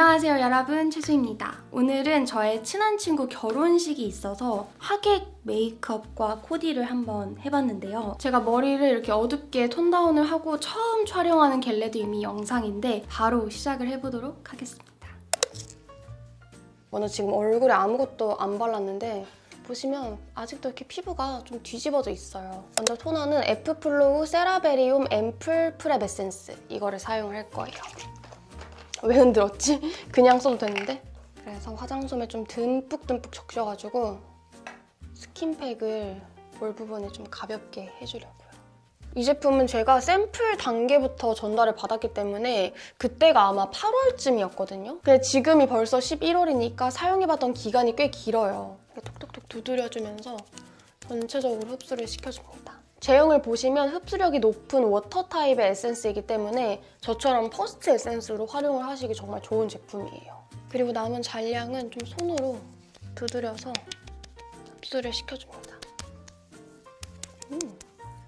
안녕하세요 여러분, 최수입니다. 오늘은 저의 친한 친구 결혼식이 있어서 하객 메이크업과 코디를 한번 해봤는데요. 제가 머리를 이렇게 어둡게 톤다운을 하고 처음 촬영하는 겟레드 이미 영상인데 바로 시작을 해보도록 하겠습니다. 저는 지금 얼굴에 아무것도 안 발랐는데 보시면 아직도 이렇게 피부가 좀 뒤집어져 있어요. 먼저 토너는 에프플로우 세라베리움 앰플 프렙 에센스, 이거를 사용을 할 거예요. 왜 흔들었지? 그냥 써도 되는데? 그래서 화장솜에 좀 듬뿍듬뿍 적셔가지고 스킨팩을 볼 부분에 좀 가볍게 해주려고요. 이 제품은 제가 샘플 단계부터 전달을 받았기 때문에 그때가 아마 8월쯤이었거든요. 근데 지금이 벌써 11월이니까 사용해봤던 기간이 꽤 길어요. 톡톡톡 두드려주면서 전체적으로 흡수를 시켜줍니다. 제형을 보시면 흡수력이 높은 워터 타입의 에센스이기 때문에 저처럼 퍼스트 에센스로 활용을 하시기 정말 좋은 제품이에요. 그리고 남은 잔량은 좀 손으로 두드려서 흡수를 시켜줍니다.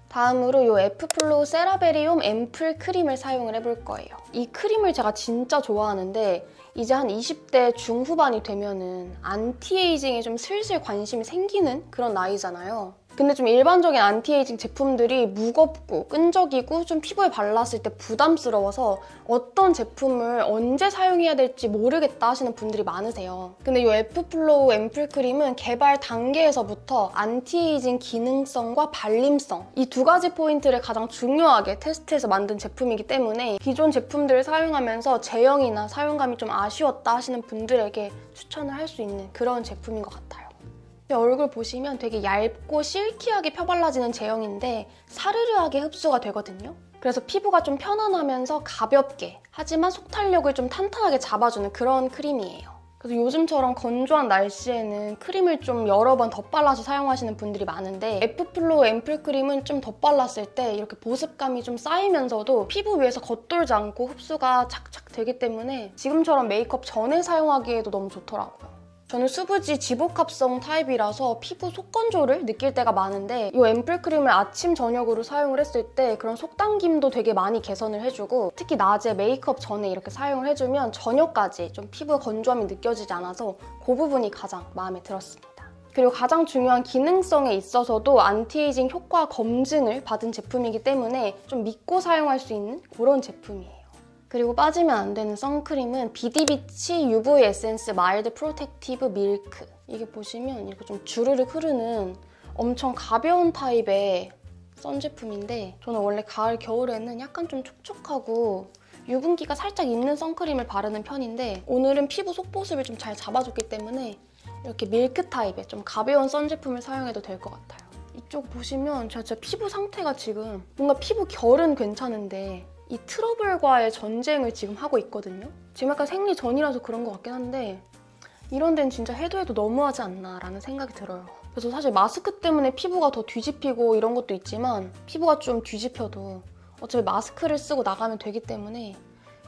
다음으로 이 에프플로우 세라베리움 앰플 크림을 사용을 해볼 거예요. 이 크림을 제가 진짜 좋아하는데 이제 한 20대 중후반이 되면은 안티에이징에 좀 슬슬 관심이 생기는 그런 나이잖아요. 근데 좀 일반적인 안티에이징 제품들이 무겁고 끈적이고 좀 피부에 발랐을 때 부담스러워서 어떤 제품을 언제 사용해야 될지 모르겠다 하시는 분들이 많으세요. 근데 이 에프플로우 앰플 크림은 개발 단계에서부터 안티에이징 기능성과 발림성, 이 두 가지 포인트를 가장 중요하게 테스트해서 만든 제품이기 때문에 기존 제품들을 사용하면서 제형이나 사용감이 좀 아쉬웠다 하시는 분들에게 추천을 할 수 있는 그런 제품인 것 같아요. 얼굴 보시면 되게 얇고 실키하게 펴발라지는 제형인데 사르르하게 흡수가 되거든요. 그래서 피부가 좀 편안하면서 가볍게, 하지만 속탄력을 좀 탄탄하게 잡아주는 그런 크림이에요. 그래서 요즘처럼 건조한 날씨에는 크림을 좀 여러 번 덧발라서 사용하시는 분들이 많은데 에프플로우 앰플 크림은 좀 덧발랐을 때 이렇게 보습감이 좀 쌓이면서도 피부 위에서 겉돌지 않고 흡수가 착착 되기 때문에 지금처럼 메이크업 전에 사용하기에도 너무 좋더라고요. 저는 수부지 지복합성 타입이라서 피부 속건조를 느낄 때가 많은데 이 앰플 크림을 아침, 저녁으로 사용을 했을 때 그런 속당김도 되게 많이 개선을 해주고 특히 낮에 메이크업 전에 이렇게 사용을 해주면 저녁까지 좀 피부 건조함이 느껴지지 않아서 그 부분이 가장 마음에 들었습니다. 그리고 가장 중요한 기능성에 있어서도 안티에이징 효과 검증을 받은 제품이기 때문에 좀 믿고 사용할 수 있는 그런 제품이에요. 그리고 빠지면 안 되는 선크림은 비디비치 UV 에센스 마일드 프로텍티브 밀크. 이게 보시면 이렇게 좀 주르륵 흐르는 엄청 가벼운 타입의 선 제품인데 저는 원래 가을, 겨울에는 약간 좀 촉촉하고 유분기가 살짝 있는 선크림을 바르는 편인데 오늘은 피부 속보습을 좀 잘 잡아줬기 때문에 이렇게 밀크 타입의 좀 가벼운 선 제품을 사용해도 될 것 같아요. 이쪽 보시면 제가 진짜 피부 상태가 지금 뭔가 피부 결은 괜찮은데 이 트러블과의 전쟁을 지금 하고 있거든요. 지금 약간 생리 전이라서 그런 것 같긴 한데 이런 데는 진짜 해도 너무하지 않나 라는 생각이 들어요. 그래서 사실 마스크 때문에 피부가 더 뒤집히고 이런 것도 있지만 피부가 좀 뒤집혀도 어차피 마스크를 쓰고 나가면 되기 때문에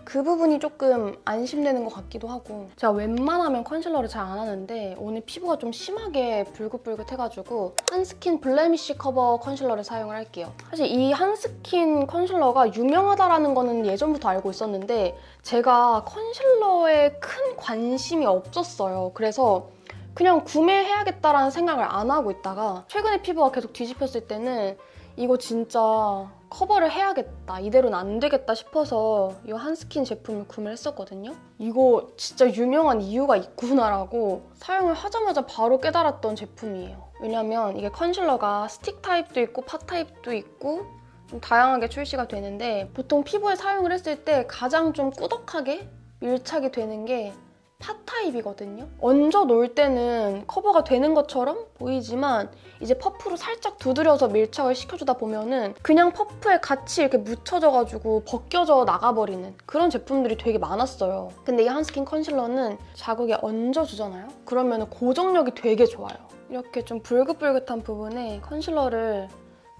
그 부분이 조금 안심되는 것 같기도 하고 제가 웬만하면 컨실러를 잘 안 하는데 오늘 피부가 좀 심하게 붉긋붉긋해가지고 한스킨 블레미쉬 커버 컨실러를 사용을 할게요. 사실 이 한스킨 컨실러가 유명하다라는 거는 예전부터 알고 있었는데 제가 컨실러에 큰 관심이 없었어요. 그래서 그냥 구매해야겠다라는 생각을 안 하고 있다가 최근에 피부가 계속 뒤집혔을 때는 이거 진짜 커버를 해야겠다, 이대로는 안 되겠다 싶어서 이 한스킨 제품을 구매를 했었거든요. 이거 진짜 유명한 이유가 있구나라고 사용을 하자마자 바로 깨달았던 제품이에요. 왜냐면 이게 컨실러가 스틱 타입도 있고 팟 타입도 있고 좀 다양하게 출시가 되는데 보통 피부에 사용을 했을 때 가장 좀 꾸덕하게 밀착이 되는 게 팟 타입이거든요. 얹어 놓을 때는 커버가 되는 것처럼 보이지만 이제 퍼프로 살짝 두드려서 밀착을 시켜주다 보면은 그냥 퍼프에 같이 이렇게 묻혀져가지고 벗겨져 나가버리는 그런 제품들이 되게 많았어요. 근데 이 한스킨 컨실러는 자국에 얹어주잖아요? 그러면 고정력이 되게 좋아요. 이렇게 좀 붉긋붉긋한 부분에 컨실러를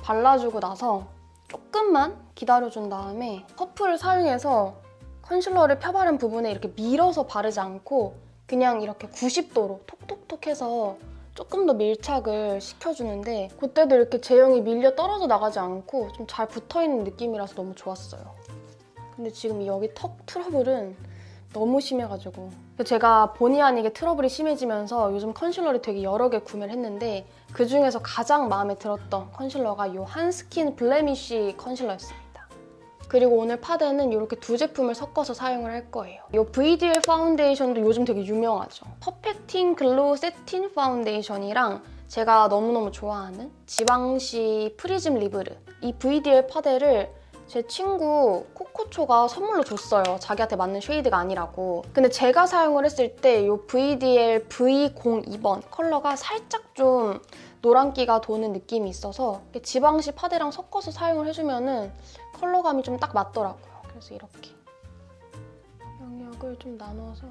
발라주고 나서 조금만 기다려준 다음에 퍼프를 사용해서 컨실러를 펴바른 부분에 이렇게 밀어서 바르지 않고 그냥 이렇게 90도로 톡톡톡 해서 조금 더 밀착을 시켜주는데 그때도 이렇게 제형이 밀려 떨어져 나가지 않고 좀 잘 붙어있는 느낌이라서 너무 좋았어요. 근데 지금 여기 턱 트러블은 너무 심해가지고. 제가 본의 아니게 트러블이 심해지면서 요즘 컨실러를 되게 여러 개 구매를 했는데 그중에서 가장 마음에 들었던 컨실러가 이 한스킨 블레미쉬 컨실러였습니다. 그리고 오늘 파데는 이렇게 두 제품을 섞어서 사용을 할 거예요. 이 VDL 파운데이션도 요즘 되게 유명하죠. 퍼펙팅 글로우 세틴 파운데이션이랑 제가 너무너무 좋아하는 지방시 프리즘 리브르, 이 VDL 파데를 제 친구 코코초가 선물로 줬어요. 자기한테 맞는 쉐이드가 아니라고. 근데 제가 사용을 했을 때 이 VDL V02번 컬러가 살짝 좀 노란기가 도는 느낌이 있어서 지방시 파데랑 섞어서 사용을 해주면은 컬러감이 좀 딱 맞더라고요. 그래서 이렇게 영역을 좀 나눠서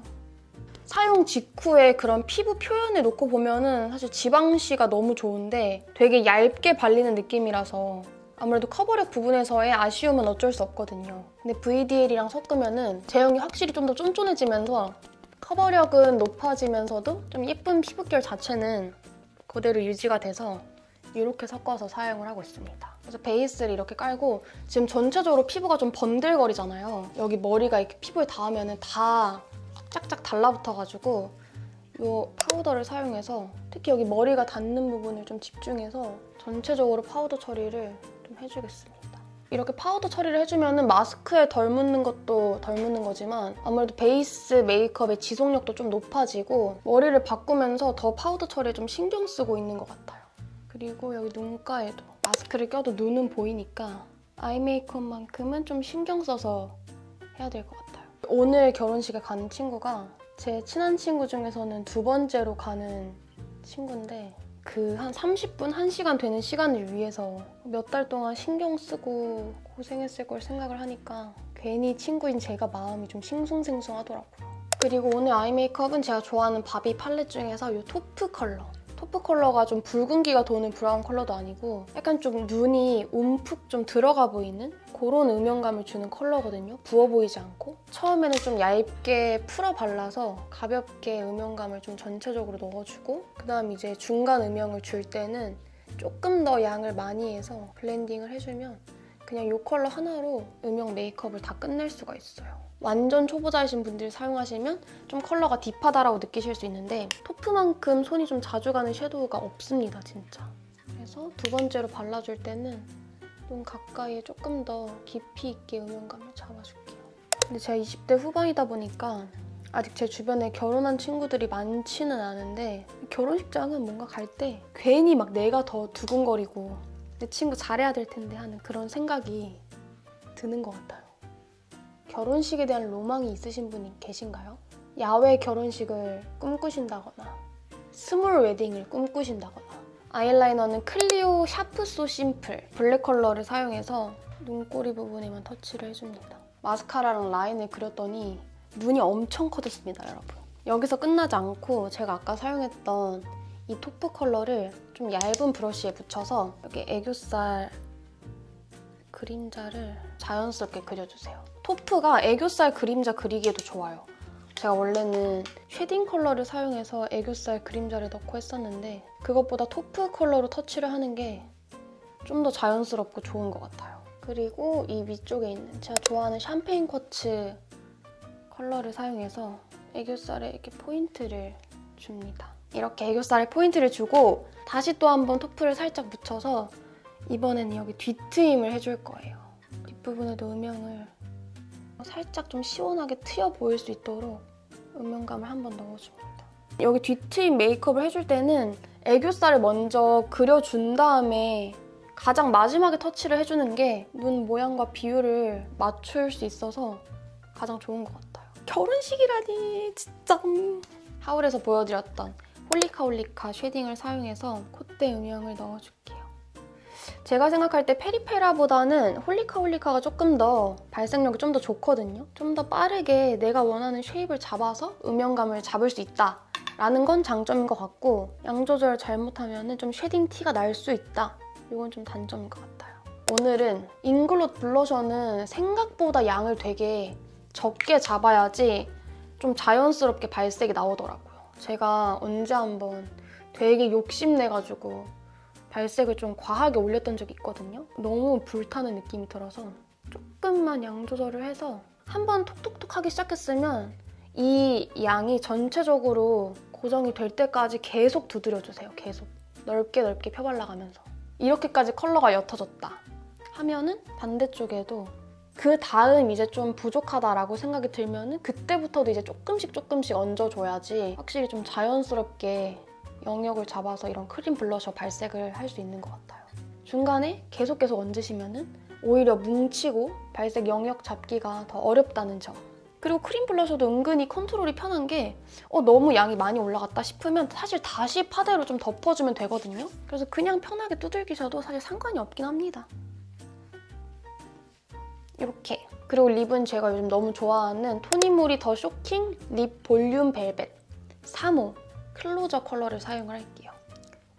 사용 직후에 그런 피부 표현을 놓고 보면은 사실 지방시가 너무 좋은데 되게 얇게 발리는 느낌이라서 아무래도 커버력 부분에서의 아쉬움은 어쩔 수 없거든요. 근데 VDL이랑 섞으면은 제형이 확실히 좀 더 쫀쫀해지면서 커버력은 높아지면서도 좀 예쁜 피부결 자체는 그대로 유지가 돼서 이렇게 섞어서 사용을 하고 있습니다. 그래서 베이스를 이렇게 깔고 지금 전체적으로 피부가 좀 번들거리잖아요. 여기 머리가 이렇게 피부에 닿으면 다 짝짝 달라붙어가지고 이 파우더를 사용해서 특히 여기 머리가 닿는 부분을 좀 집중해서 전체적으로 파우더 처리를 좀 해주겠습니다. 이렇게 파우더 처리를 해주면 마스크에 덜 묻는 것도 덜 묻는 거지만 아무래도 베이스 메이크업의 지속력도 좀 높아지고 머리를 바꾸면서 더 파우더 처리에 좀 신경 쓰고 있는 것 같아요. 그리고 여기 눈가에도 마스크를 껴도 눈은 보이니까 아이 메이크업만큼은 좀 신경 써서 해야 될 것 같아요. 오늘 결혼식에 가는 친구가 제 친한 친구 중에서는 두 번째로 가는 친구인데 그 한 30분, 1시간 되는 시간을 위해서 몇 달 동안 신경 쓰고 고생했을 걸 생각을 하니까 괜히 친구인 제가 마음이 좀 싱숭생숭하더라고요. 그리고 오늘 아이 메이크업은 제가 좋아하는 바비 팔레트 중에서 이 토프 컬러. 토프 컬러가 좀 붉은기가 도는 브라운 컬러도 아니고 약간 좀 눈이 움푹 좀 들어가 보이는 그런 음영감을 주는 컬러거든요. 부어 보이지 않고. 처음에는 좀 얇게 풀어 발라서 가볍게 음영감을 좀 전체적으로 넣어주고 그다음 이제 중간 음영을 줄 때는 조금 더 양을 많이 해서 블렌딩을 해주면 그냥 이 컬러 하나로 음영 메이크업을 다 끝낼 수가 있어요. 완전 초보자이신 분들이 사용하시면 좀 컬러가 딥하다라고 느끼실 수 있는데 토프만큼 손이 좀 자주 가는 섀도우가 없습니다, 진짜. 그래서 두 번째로 발라줄 때는 눈 가까이에 조금 더 깊이 있게 음영감을 잡아줄게요. 근데 제가 20대 후반이다 보니까 아직 제 주변에 결혼한 친구들이 많지는 않은데 결혼식장은 뭔가 갈 때 괜히 막 내가 더 두근거리고 내 친구 잘해야 될 텐데 하는 그런 생각이 드는 것 같아요. 결혼식에 대한 로망이 있으신 분이 계신가요? 야외 결혼식을 꿈꾸신다거나 스몰 웨딩을 꿈꾸신다거나 아이라이너는 클리오 샤프소 심플 블랙 컬러를 사용해서 눈꼬리 부분에만 터치를 해줍니다. 마스카라랑 라인을 그렸더니 눈이 엄청 커졌습니다, 여러분. 여기서 끝나지 않고 제가 아까 사용했던 이 토프 컬러를 좀 얇은 브러쉬에 묻혀서 여기 애교살 그림자를 자연스럽게 그려주세요. 토프가 애교살 그림자 그리기에도 좋아요. 제가 원래는 쉐딩 컬러를 사용해서 애교살 그림자를 넣고 했었는데 그것보다 토프 컬러로 터치를 하는 게 좀 더 자연스럽고 좋은 것 같아요. 그리고 이 위쪽에 있는 제가 좋아하는 샴페인 쿼츠 컬러를 사용해서 애교살에 이렇게 포인트를 줍니다. 이렇게 애교살에 포인트를 주고 다시 또 한번 토프를 살짝 묻혀서 이번에는 여기 뒤트임을 해줄 거예요. 뒷부분에도 음영을 살짝 좀 시원하게 트여 보일 수 있도록 음영감을 한번 넣어줍니다. 여기 뒤트임 메이크업을 해줄 때는 애교살을 먼저 그려준 다음에 가장 마지막에 터치를 해주는 게 눈 모양과 비율을 맞출 수 있어서 가장 좋은 것 같아요. 결혼식이라니 진짜. 하울에서 보여드렸던 홀리카 쉐딩을 사용해서 콧대 음영을 넣어줄게요. 제가 생각할 때 페리페라보다는 홀리카가 조금 더 발색력이 좀 더 좋거든요. 좀 더 빠르게 내가 원하는 쉐입을 잡아서 음영감을 잡을 수 있다 라는 건 장점인 것 같고 양 조절 잘못하면 좀 쉐딩 티가 날 수 있다. 이건 좀 단점인 것 같아요. 오늘은 인글롯 블러셔는 생각보다 양을 되게 적게 잡아야지 좀 자연스럽게 발색이 나오더라고요. 제가 언제 한번 되게 욕심내가지고 발색을 좀 과하게 올렸던 적이 있거든요. 너무 불타는 느낌이 들어서 조금만 양 조절을 해서 한번 톡톡톡 하기 시작했으면 이 양이 전체적으로 고정이 될 때까지 계속 두드려주세요. 계속. 넓게 넓게 펴발라가면서. 이렇게까지 컬러가 옅어졌다 하면은 반대쪽에도 그 다음 이제 좀 부족하다라고 생각이 들면은 그때부터도 이제 조금씩 얹어줘야지 확실히 좀 자연스럽게 영역을 잡아서 이런 크림 블러셔 발색을 할 수 있는 것 같아요. 중간에 계속 얹으시면은 오히려 뭉치고 발색 영역 잡기가 더 어렵다는 점. 그리고 크림 블러셔도 은근히 컨트롤이 편한 게 너무 양이 많이 올라갔다 싶으면 사실 다시 파데로 좀 덮어주면 되거든요. 그래서 그냥 편하게 두들기셔도 사실 상관이 없긴 합니다. 이렇게. 그리고 립은 제가 요즘 너무 좋아하는 토니모리 더 쇼킹 립 볼륨 벨벳 3호 클로저 컬러를 사용을 할게요.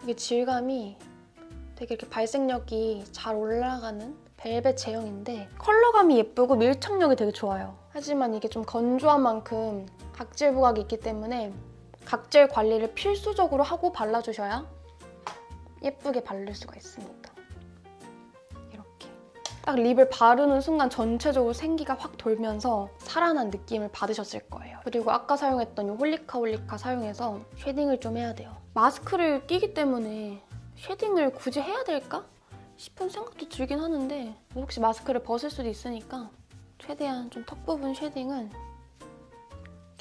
이게 질감이 되게 이렇게 발색력이 잘 올라가는 벨벳 제형인데 컬러감이 예쁘고 밀착력이 되게 좋아요. 하지만 이게 좀 건조한 만큼 각질 부각이 있기 때문에 각질 관리를 필수적으로 하고 발라주셔야 예쁘게 바를 수가 있습니다. 이렇게. 딱 립을 바르는 순간 전체적으로 생기가 확 돌면서 살아난 느낌을 받으셨을 거예요. 그리고 아까 사용했던 이 홀리카 사용해서 쉐딩을 좀 해야 돼요. 마스크를 끼기 때문에 쉐딩을 굳이 해야 될까? 싶은 생각도 들긴 하는데 혹시 마스크를 벗을 수도 있으니까 최대한 좀 턱 부분 쉐딩은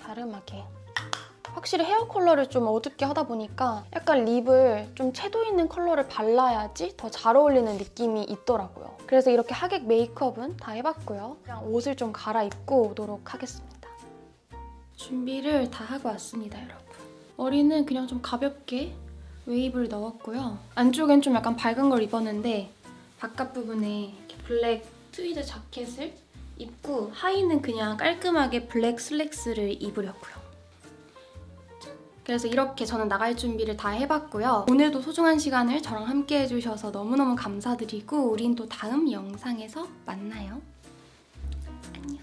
갸름하게. 확실히 헤어 컬러를 좀 어둡게 하다 보니까 약간 립을 좀 채도 있는 컬러를 발라야지 더 잘 어울리는 느낌이 있더라고요. 그래서 이렇게 하객 메이크업은 다 해봤고요. 그냥 옷을 좀 갈아입고 오도록 하겠습니다. 준비를 다 하고 왔습니다, 여러분. 머리는 그냥 좀 가볍게 웨이브를 넣었고요. 안쪽엔 좀 약간 밝은 걸 입었는데 바깥 부분에 이렇게 블랙 트위드 자켓을 입고 하의는 그냥 깔끔하게 블랙 슬랙스를 입으려고요. 그래서 이렇게 저는 나갈 준비를 다 해봤고요. 오늘도 소중한 시간을 저랑 함께 해주셔서 너무너무 감사드리고 우린 또 다음 영상에서 만나요. 안녕.